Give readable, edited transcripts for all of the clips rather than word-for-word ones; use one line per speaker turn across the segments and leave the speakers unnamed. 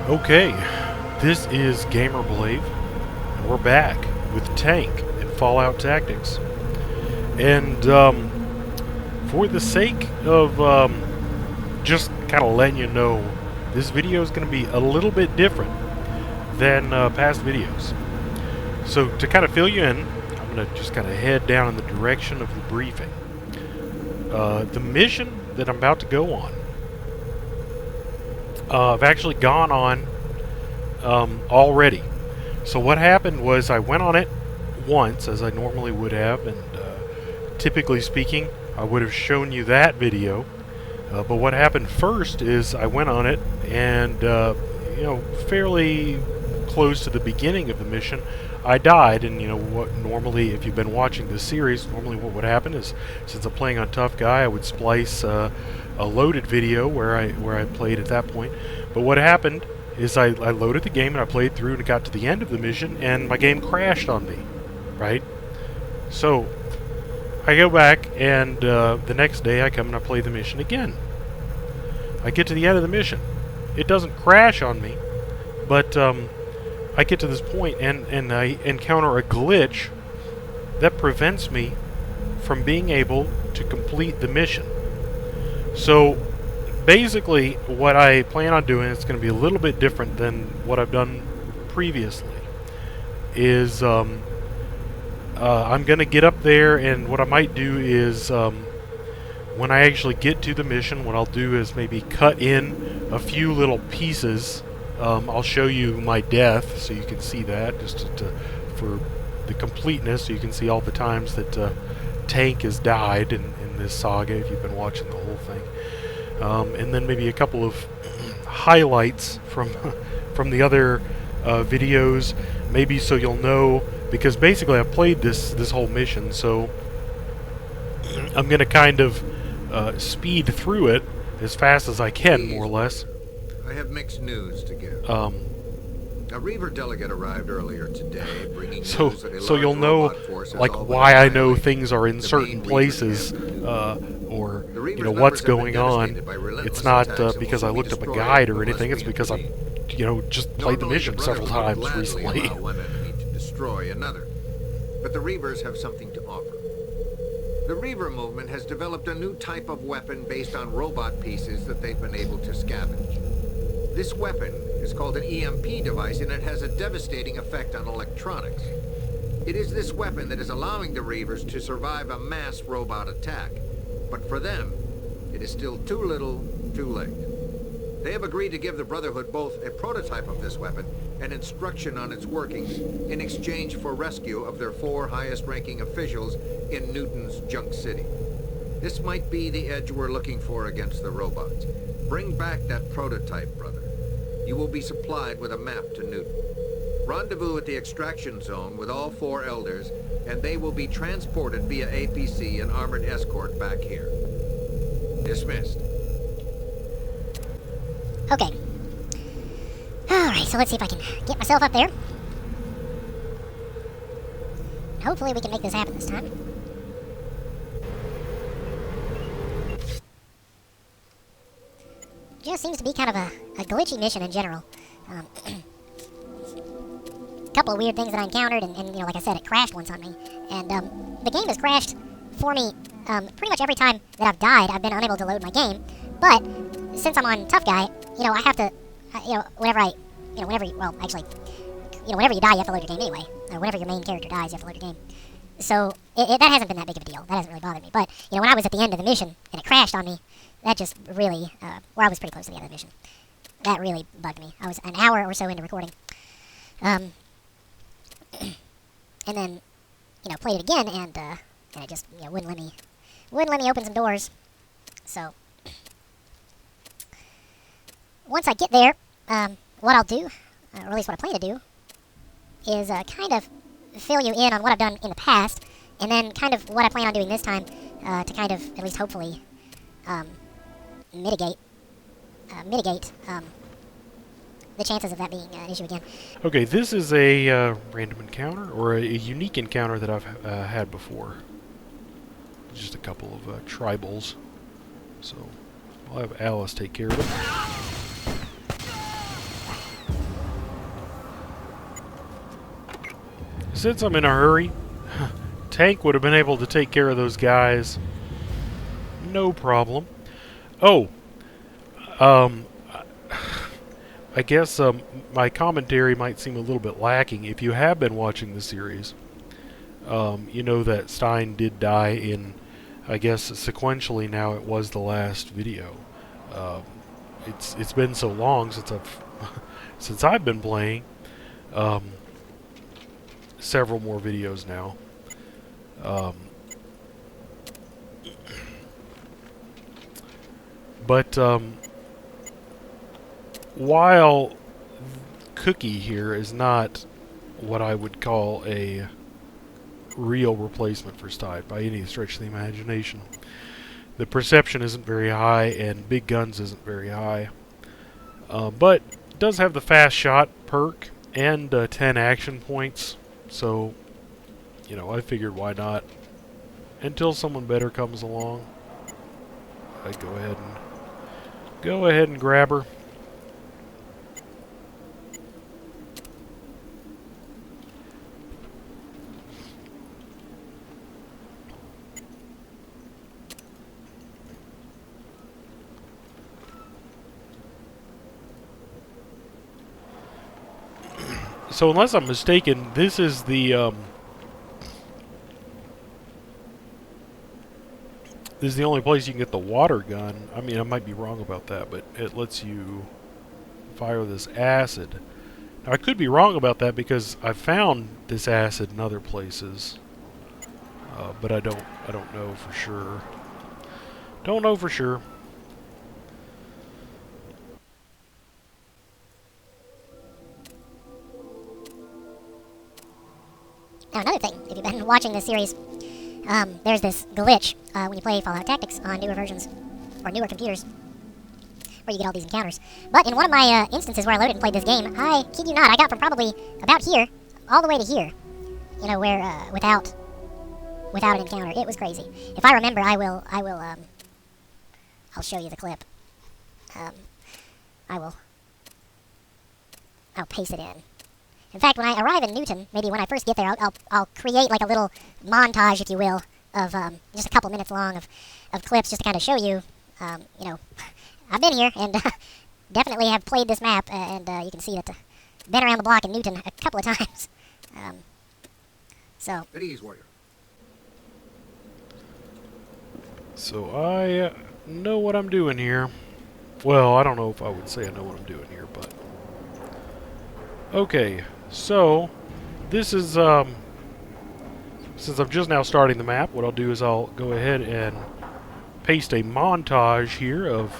Okay, this is Gamerblade, and we're back with Tank and Fallout Tactics. And for the sake of just kind of letting you know, this video is going to be a little bit different than past videos. So to kind of fill you in, I'm going to just kind of head down in the direction of the briefing. The mission that I'm about to go on, I've actually gone on already. So what happened was I went on it once, as I normally would have, and typically speaking, I would have shown you that video. But what happened first is I went on it, and fairly close to the beginning of the mission, I died. And you know what? Normally, if you've been watching this series, normally what would happen is, since I'm playing on Tough Guy, I would splice a loaded video where I played at that point. But what happened is I loaded the game and I played through and it got to the end of the mission and my game crashed on me, right? So I go back and the next day I come and I play the mission again. I get to the end of the mission. It doesn't crash on me, but I get to this point and I encounter a glitch that prevents me from being able to complete the mission. So basically, what I plan on doing, it's going to be a little bit different than what I've done previously, is I'm going to get up there, and what I might do is when I actually get to the mission, what I'll do is maybe cut in a few little pieces. I'll show you my death so you can see that, just for the completeness, so you can see all the times that Tank has died in this saga if you've been watching the whole thing. And then maybe a couple of highlights from the other videos, maybe so you'll know, because basically I've played this whole mission, so I'm going to kind of speed through it as fast as I can, more or less.
I have mixed news to give. A Reaver delegate arrived earlier today, bringing news that a
So you'll
large
know,
robot force has
like,
all but
why I know
annihilated
things are in
the
certain
main
places,
Reaver
or
The Reavers'
you know
numbers
what's
have been
going on.
devastated by relentless
It's not
attacks and
because
will
I
be
looked up a
destroyed
guide or
unless
anything.
we
It's because I've
intervene.
just played the
Normally,
mission several
Brotherhood would
times
gladly
recently.
allow one enemy to destroy another, but the Reavers have something to offer. The Reaver movement has developed a new type of weapon based on robot pieces that they've been able to scavenge. This weapon is called an EMP device, and it has a devastating effect on electronics. It is this weapon that is allowing the Reavers to survive a mass robot attack. But for them, it is still too little, too late. They have agreed to give the Brotherhood both a prototype of this weapon and instruction on its workings in exchange for rescue of their 4 highest-ranking officials in Newton's Junk City. This might be the edge we're looking for against the robots. Bring back that prototype, brother. You will be supplied with a map to Newton. Rendezvous at the extraction zone with all 4 elders, and they will be transported via APC and armored escort back here. Dismissed.
Okay. Alright, so let's see if I can get myself up there. Hopefully we can make this happen this time. Just seems to be kind of a glitchy mission in general. Couple of weird things that I encountered, and you know, like I said, it crashed once on me. And the game has crashed for me pretty much every time that I've died. I've been unable to load my game. But since I'm on Tough Guy, you know, I have to, whenever you die, you have to load your game anyway. Or whenever your main character dies, you have to load your game. So that hasn't been that big of a deal. That hasn't really bothered me. But you know, when I was at the end of the mission and it crashed on me, that just really, I was pretty close to the end of the mission. That really bugged me. I was an hour or so into recording. And then, you know, played it again, and it just, you know, wouldn't let me open some doors. So once I get there, what I'll do, or at least what I plan to do, is kind of fill you in on what I've done in the past, and then kind of what I plan on doing this time, to kind of, at least hopefully, mitigate the chances of that being an issue again.
Okay, this is a random encounter, or a unique encounter that I've had before. Just a couple of tribals. So I'll have Alice take care of it. Since I'm in a hurry, tank would have been able to take care of those guys. No problem. Oh, um, I guess my commentary might seem a little bit lacking. If you have been watching the series, you know that Stein did die in, I guess sequentially now it was the last video. Um, it's been so long since I've been playing. Several more videos now. But while Cookie here is not what I would call a real replacement for Stein by any stretch of the imagination, the perception isn't very high and Big Guns isn't very high. But it does have the fast shot perk and 10 action points, so you know, I figured why not. Until someone better comes along, I'd go ahead and grab her. So unless I'm mistaken, this is the only place you can get the water gun. I mean, I might be wrong about that, but it lets you fire this acid. Now, I could be wrong about that because I found this acid in other places, but I don't know for sure. Don't know for sure.
Now, another thing, if you've been watching this series, there's this glitch when you play Fallout Tactics on newer versions, or newer computers, where you get all these encounters. But in one of my instances where I loaded and played this game, I kid you not, I got from probably about here, all the way to here. You know, where, without an encounter. It was crazy. If I remember, I'll show you the clip. I'll paste it in. In fact, when I arrive in Newton, maybe when I first get there, I'll create like a little montage, if you will, of just a couple minutes long of clips just to kind of show you, you know, I've been here and definitely have played this map, and you can see that been around the block in Newton a couple of times. So.
At ease, warrior.
So I know what I'm doing here. Well, I don't know if I would say I know what I'm doing here, but okay. So this is since I'm just now starting the map, what I'll do is I'll go ahead and paste a montage here of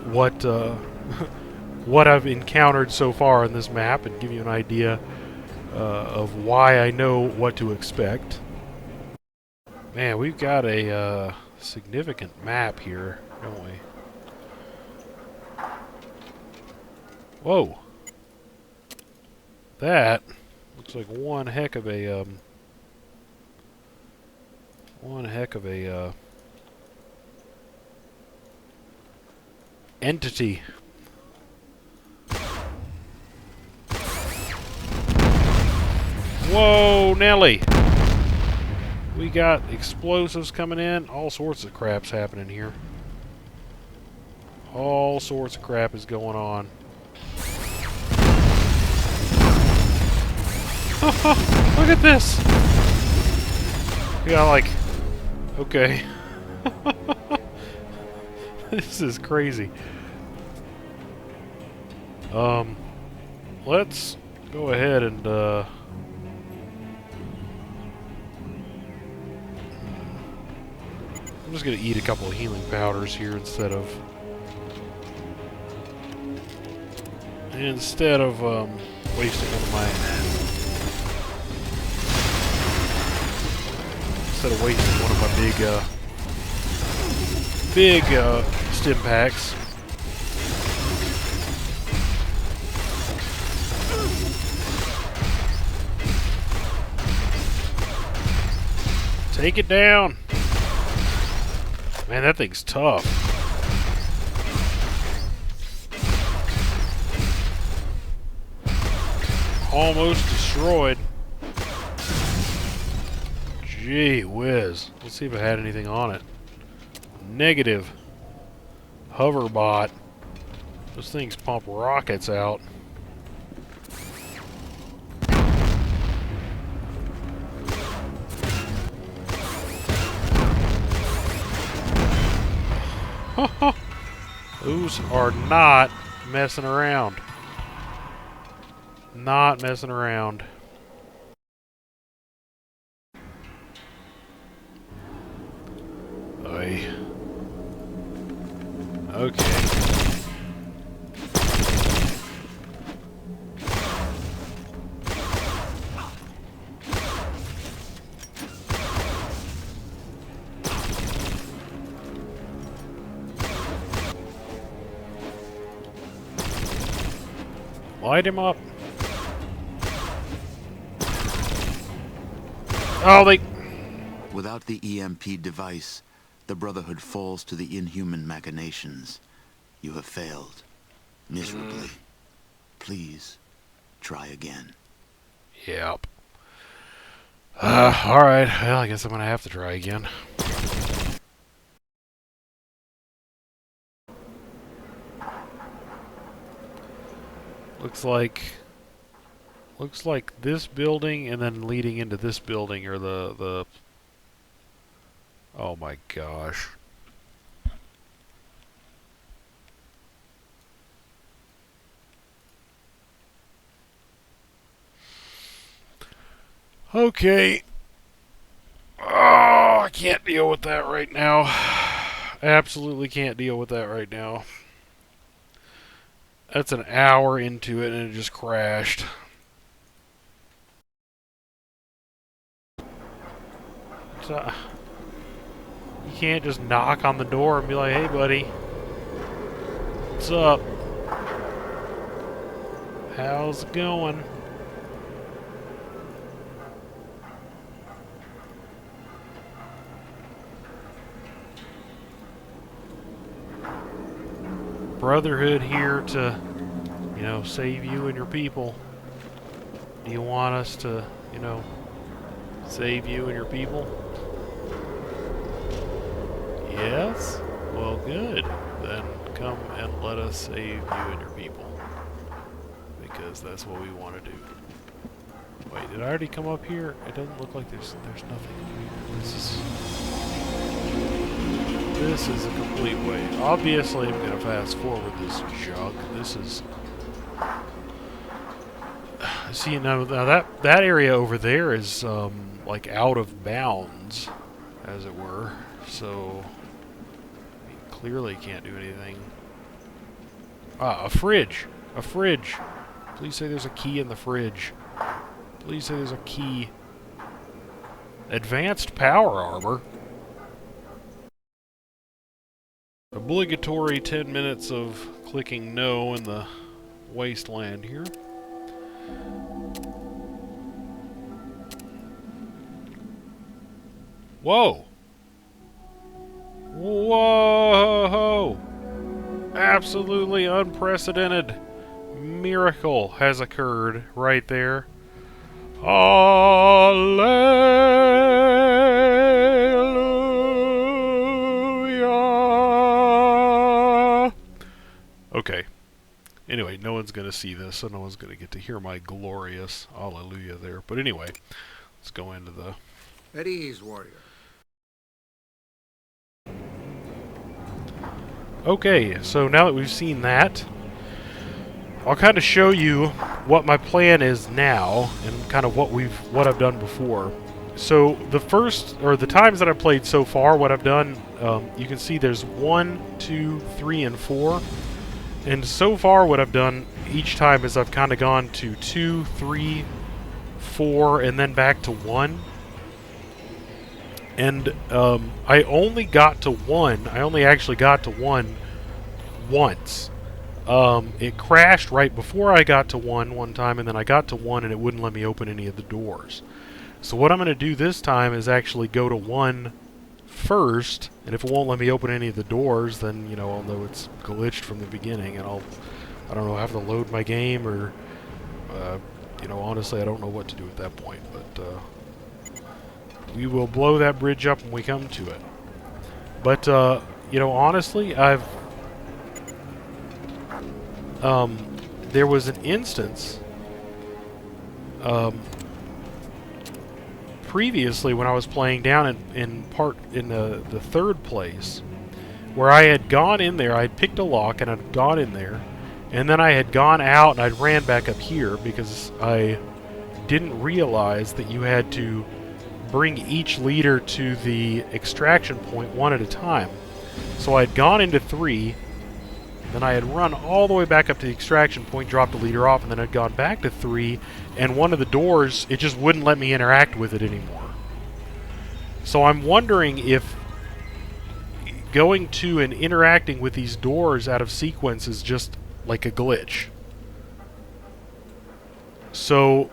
what what I've encountered so far in this map and give you an idea of why I know what to expect. Man, we've got a significant map here, don't we? Whoa. That looks like one heck of a entity. Whoa, Nelly. We got explosives coming in. All sorts of crap's happening here. All sorts of crap is going on. Look at this! Yeah, like... Okay. This is crazy. Let's go ahead and, I'm just gonna eat a couple of healing powders here instead of wasting one of my big stim packs. Take it down. Man, that thing's tough. almost destroyed. Gee whiz. Let's see if it had anything on it. Negative. Hoverbot. Those things pump rockets out. Those are not messing around. Not messing around. Oy. Okay. Light him up. Oh, they...
Without the EMP device, the Brotherhood falls to the inhuman machinations. You have failed. Miserably. Please, try again.
Yep. Alright. Well, I guess I'm gonna have to try again. Looks like this building and then leading into this building are the oh my gosh. Okay. Oh, I can't deal with that right now. Absolutely can't deal with that right now. That's an hour into it and it just crashed. So, you can't just knock on the door and be like, hey buddy, what's up? How's it going? Brotherhood here to, you know, save you and your people. Do you want us to, you know, save you and your people? Yes? Well, good. Then come and let us save you and your people. Because that's what we want to do. Wait, did I already come up here? It doesn't look like there's nothing here. This is a complete waste. Obviously, I'm going to fast forward this junk. This is... See, now that area over there is, like, out of bounds, as it were. So, clearly can't do anything. Ah, a fridge! A fridge! Please say there's a key in the fridge. Please say there's a key. Advanced power armor? Obligatory 10 minutes of clicking no in the wasteland here. Whoa! Whoa! Absolutely unprecedented miracle has occurred right there. Hallelujah! Okay. Anyway, no one's going to see this, so no one's going to get to hear my glorious hallelujah there. But anyway, let's go into the...
At ease, warrior.
Okay, so now that we've seen that, I'll kind of show you what my plan is now and kind of what I've done before. So the times that I've played so far, what I've done, you can see there's 1, 2, 3, and 4. And so far what I've done each time is I've kind of gone to 2, 3, 4, and then back to 1. And I only got to 1. I only actually got to 1 once. It crashed right before I got to 1 one time, and then I got to 1 and it wouldn't let me open any of the doors. So what I'm going to do this time is actually go to 1 first, and if it won't let me open any of the doors, then, you know, I'll know it's glitched from the beginning, and I don't know, have to load my game or You know, honestly, I don't know what to do at that point, but we will blow that bridge up when we come to it. But, you know, honestly, there was an instance, previously when I was playing down in the third place, where I had gone in there, I had picked a lock and I'd gone in there, and then I had gone out and I'd ran back up here because I didn't realize that you had to bring each leader to the extraction point one at a time. So I had gone into 3, then I had run all the way back up to the extraction point, dropped the leader off, and then I'd gone back to 3, and one of the doors, it just wouldn't let me interact with it anymore. So I'm wondering if going to and interacting with these doors out of sequence is just like a glitch. So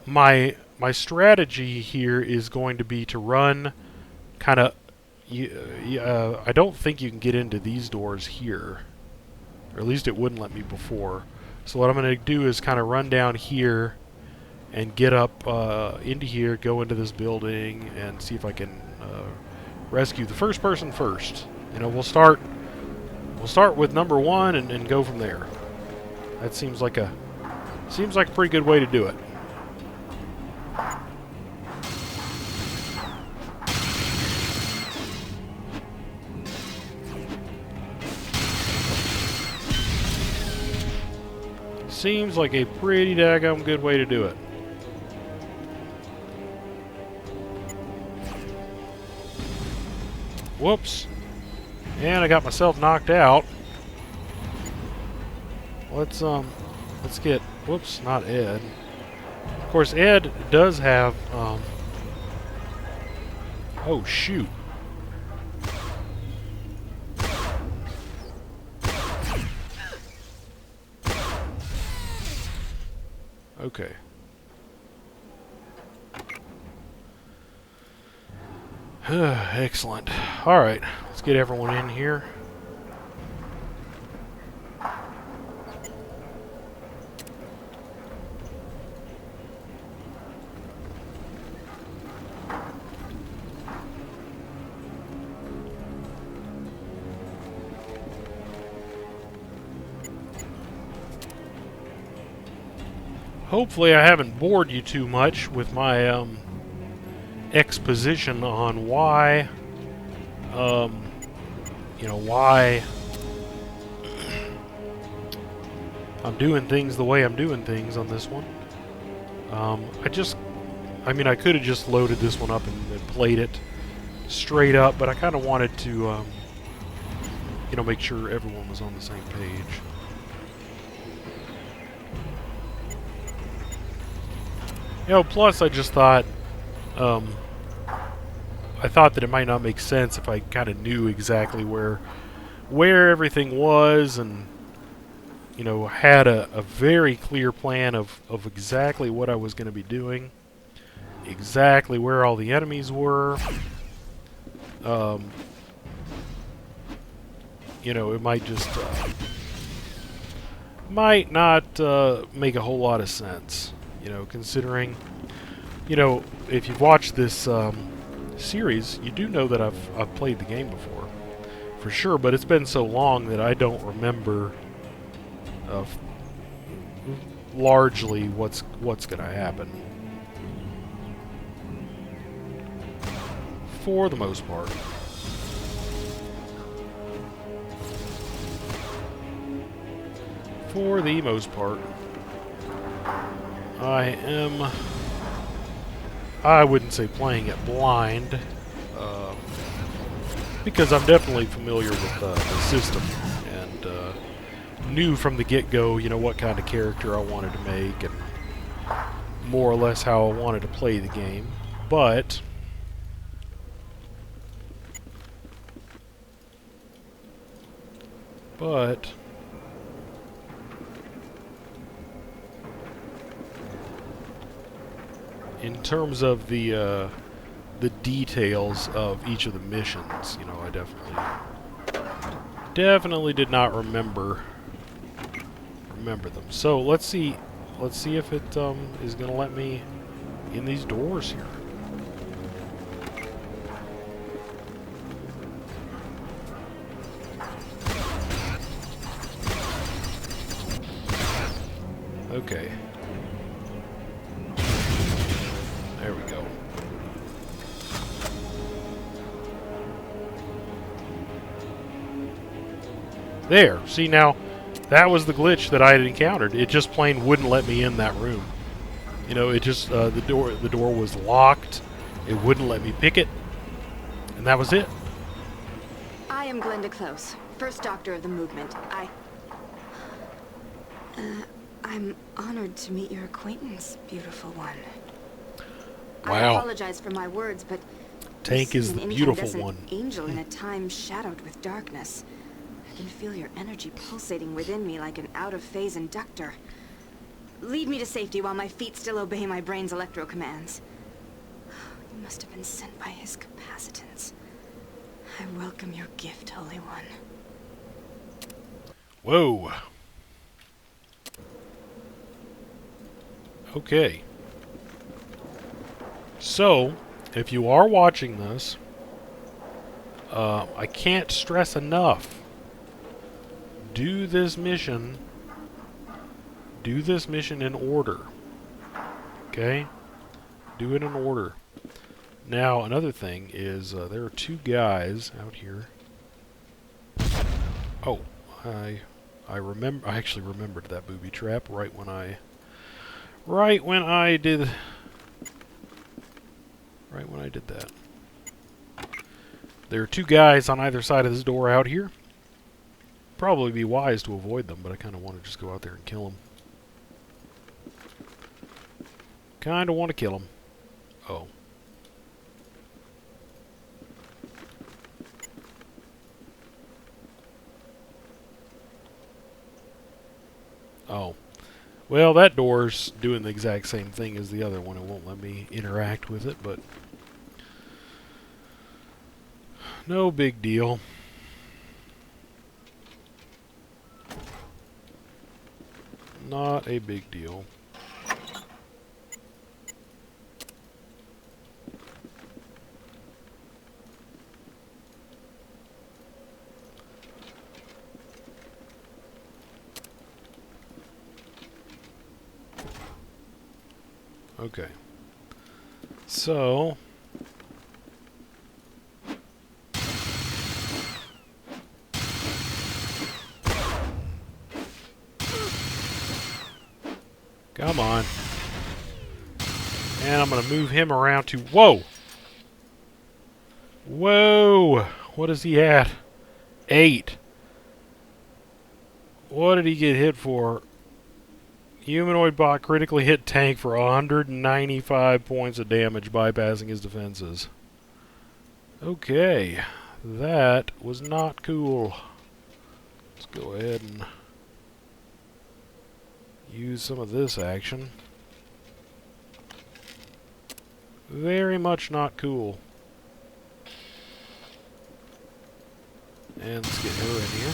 my strategy here is going to be to run kind of... I don't think you can get into these doors here. Or at least it wouldn't let me before. So what I'm going to do is kind of run down here and get up into here, go into this building, and see if I can rescue the first person first. You know, we'll start with number 1 and go from there. That seems like a pretty good way to do it. Seems like a pretty daggum good way to do it. Whoops. And I got myself knocked out. Let's get... Whoops, not Ed. Of course, Ed does have... Oh, shoot. Okay. Excellent. Alright, let's get everyone in here. Hopefully I haven't bored you too much with my exposition on why, you know, why I'm doing things the way I'm doing things on this one. I mean, I could have just loaded this one up and played it straight up, but I kind of wanted to, you know, make sure everyone was on the same page. You know, plus I just thought, I thought that it might not make sense if I kind of knew exactly where everything was, and, you know, had a very clear plan of exactly what I was going to be doing, exactly where all the enemies were. You know, it might just, might not make a whole lot of sense. You know, considering, you know, if you've watched this series, you do know that I've played the game before, for sure. But it's been so long that I don't remember largely what's going to happen, for the most part. For the most part. I wouldn't say playing it blind, because I'm definitely familiar with the system, and knew from the get-go, you know, what kind of character I wanted to make, and more or less how I wanted to play the game. But in terms of the details of each of the missions, you know, I definitely did not remember them. So let's see let's see if it is going to let me in these doors here. Okay. There we go. There. See, now, that was the glitch that I had encountered. It just plain wouldn't let me in that room. You know, it just, the door was locked. It wouldn't let me pick it. And that was it.
I am Glenda Close, first doctor of the movement. I'm honored to meet your acquaintance, beautiful one.
Wow.
I apologize for my words, but
Tank is the beautiful one.
Angel in a time shadowed with darkness. I can feel your energy pulsating within me like an out-of-phase inductor. Lead me to safety while my feet still obey my brain's electro commands. You must have been sent by his capacitance. I welcome your gift, Holy One.
Whoa. Okay. So, if you are watching this, I can't stress enough. Do this mission in order. Okay? Do it in order. Now, another thing is, there are two guys out here. Oh, I actually remembered that booby trap right when I did that. There are two guys on either side of this door out here. Probably be wise to avoid them, but I kind of want to just go out there and kill them. Kind of want to kill them. Oh. Oh. Well, that door's doing the exact same thing as the other one. It won't let me interact with it, but no big deal. Not a big deal. Okay. So come on. And I'm going to move him around to... Whoa! Whoa! What is he at? 8. What did he get hit for? Humanoid bot critically hit tank for 195 points of damage, bypassing his defenses. Okay. That was not cool. Let's go ahead and use some of this action. Very much not cool. And let's get her in here.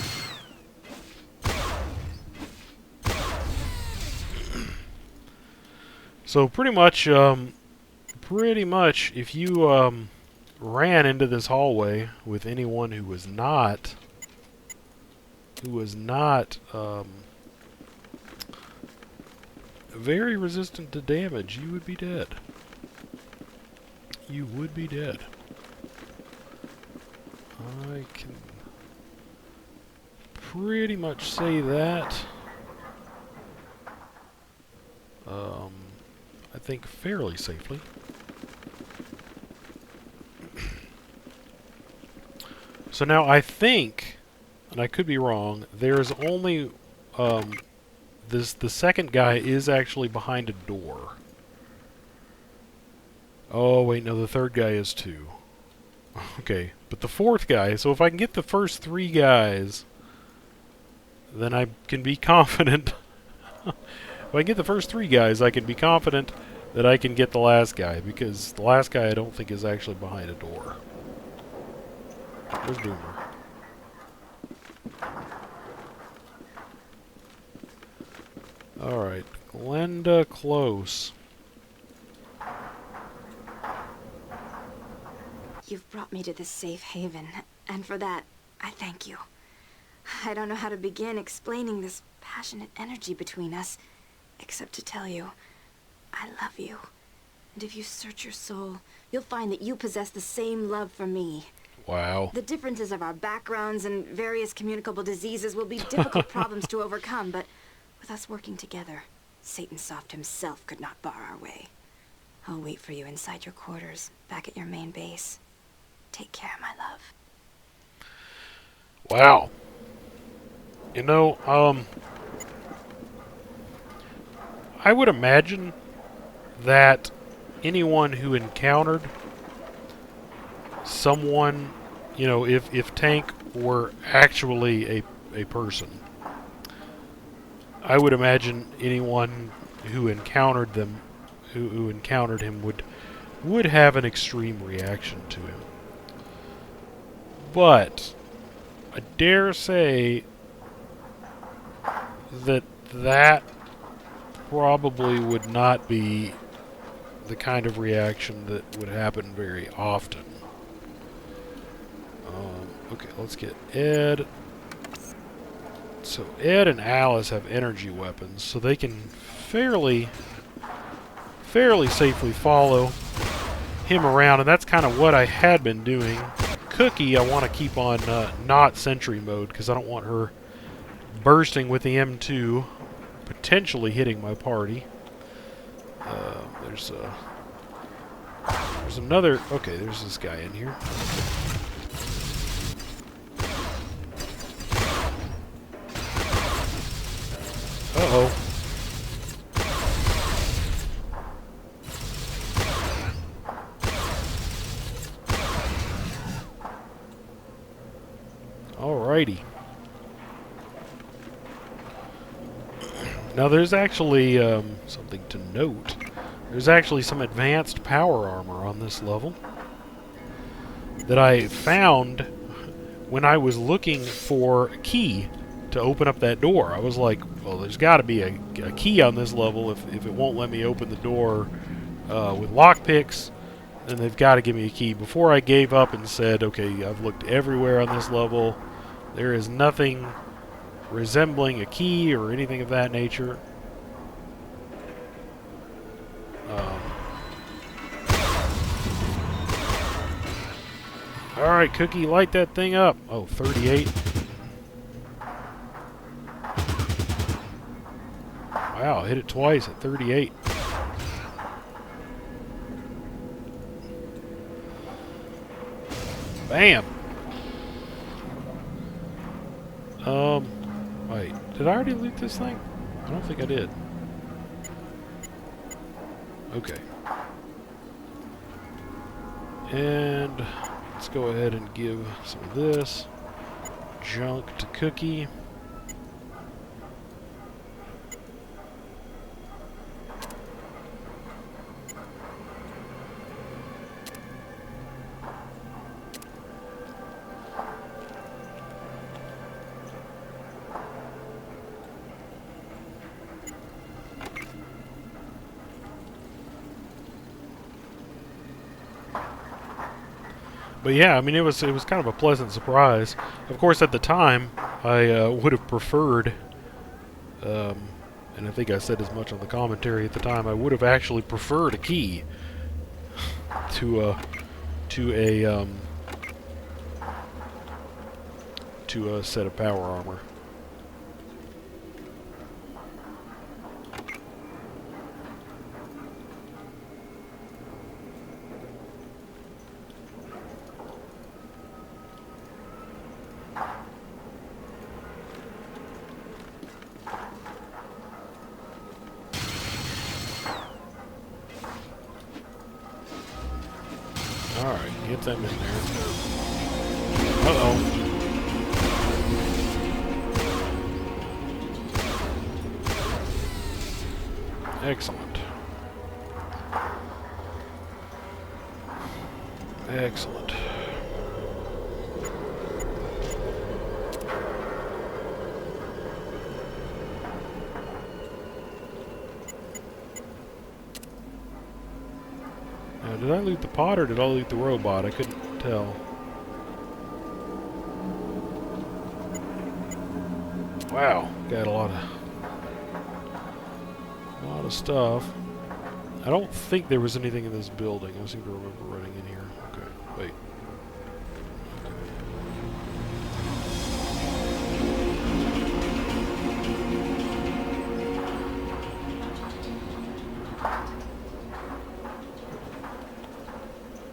So pretty much, if you ran into this hallway with anyone who was not very resistant to damage, you would be dead. You would be dead. I can pretty much say that. I think fairly safely. So now I think, and I could be wrong, there's only the second guy is actually behind a door. Oh wait, no, the third guy is too. Okay, but the fourth guy, so if I can get the first 3 guys, then I can be confident. If I get the first 3 guys, I can be confident that I can get the last guy, because the last guy I don't think is actually behind a door. Where's Boomer? Alright, Glenda Close.
You've brought me to this safe haven, and for that, I thank you. I don't know how to begin explaining this passionate energy between us, except to tell you, I love you. And if you search your soul, you'll find that you possess the same love for me.
Wow.
The differences of our backgrounds and various communicable diseases will be difficult problems to overcome, but with us working together, Satan Soft himself could not bar our way. I'll wait for you inside your quarters, back at your main base. Take care, my love.
Wow. You know, I would imagine that anyone who encountered someone, you know, if Tank were actually a person, I would imagine anyone who encountered them, who encountered him would have an extreme reaction to him. But I dare say that probably would not be the kind of reaction that would happen very often. Okay, let's get Ed. So Ed and Alice have energy weapons, so they can fairly safely follow him around, and that's kind of what I had been doing. Cookie, I want to keep on not sentry mode because I don't want her bursting with the M2, potentially hitting my party. There's another. Okay, there's this guy in here. Uh-oh. Alrighty. Now there's actually something to note. There's actually some advanced power armor on this level that I found when I was looking for a key to open up that door. I was like, well, there's got to be a key on this level if it won't let me open the door with lockpicks, then they've got to give me a key. Before I gave up and said, okay, I've looked everywhere on this level, there is nothing resembling a key or anything of that nature. Alright, Cookie, light that thing up. Oh, 38. Wow, hit it twice at 38. Bam! Wait, did I already loot this thing? I don't think I did. Okay. And let's go ahead and give some of this junk to Cookie. But yeah, I mean, it was kind of a pleasant surprise. Of course, at the time, I would have preferred, and I think I said as much on the commentary at the time, I would have actually preferred a key to a set of power armor. Alright, get them in there. Uh-oh. Excellent. Excellent. Did I loot the pod or did I loot the robot? I couldn't tell. Wow, got a lot of stuff. I don't think there was anything in this building. I seem to remember running in here. Okay, wait.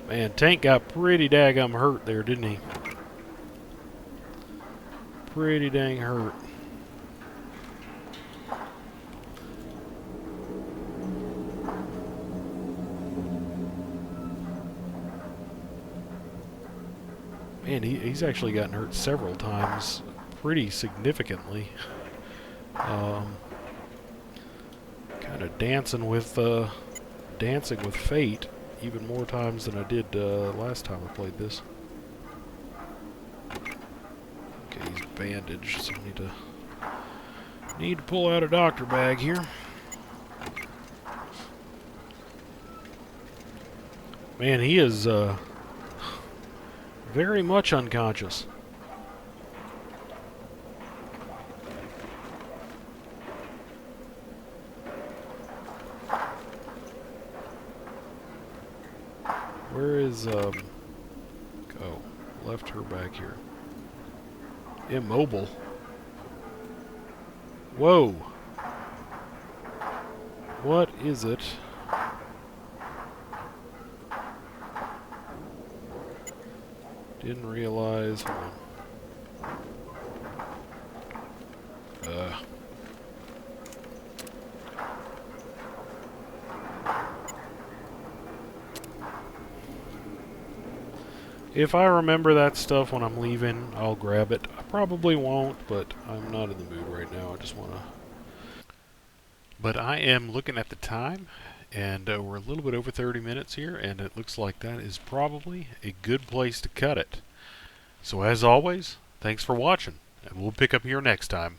Man, Tank got pretty daggum hurt there, didn't he? Pretty dang hurt. Man, he's actually gotten hurt several times, pretty significantly. Kind of dancing with fate, even more times than I did last time I played this. Okay, he's bandaged, so I need to pull out a doctor bag here. Man, he is very much unconscious. Where is, oh, left her back here. Immobile. Whoa. What is it? Didn't realize. Hold on. If I remember that stuff when I'm leaving, I'll grab it. I probably won't, but I'm not in the mood right now. I just want to... But I am looking at the time, and we're a little bit over 30 minutes here, and it looks like that is probably a good place to cut it. So as always, thanks for watching, and we'll pick up here next time.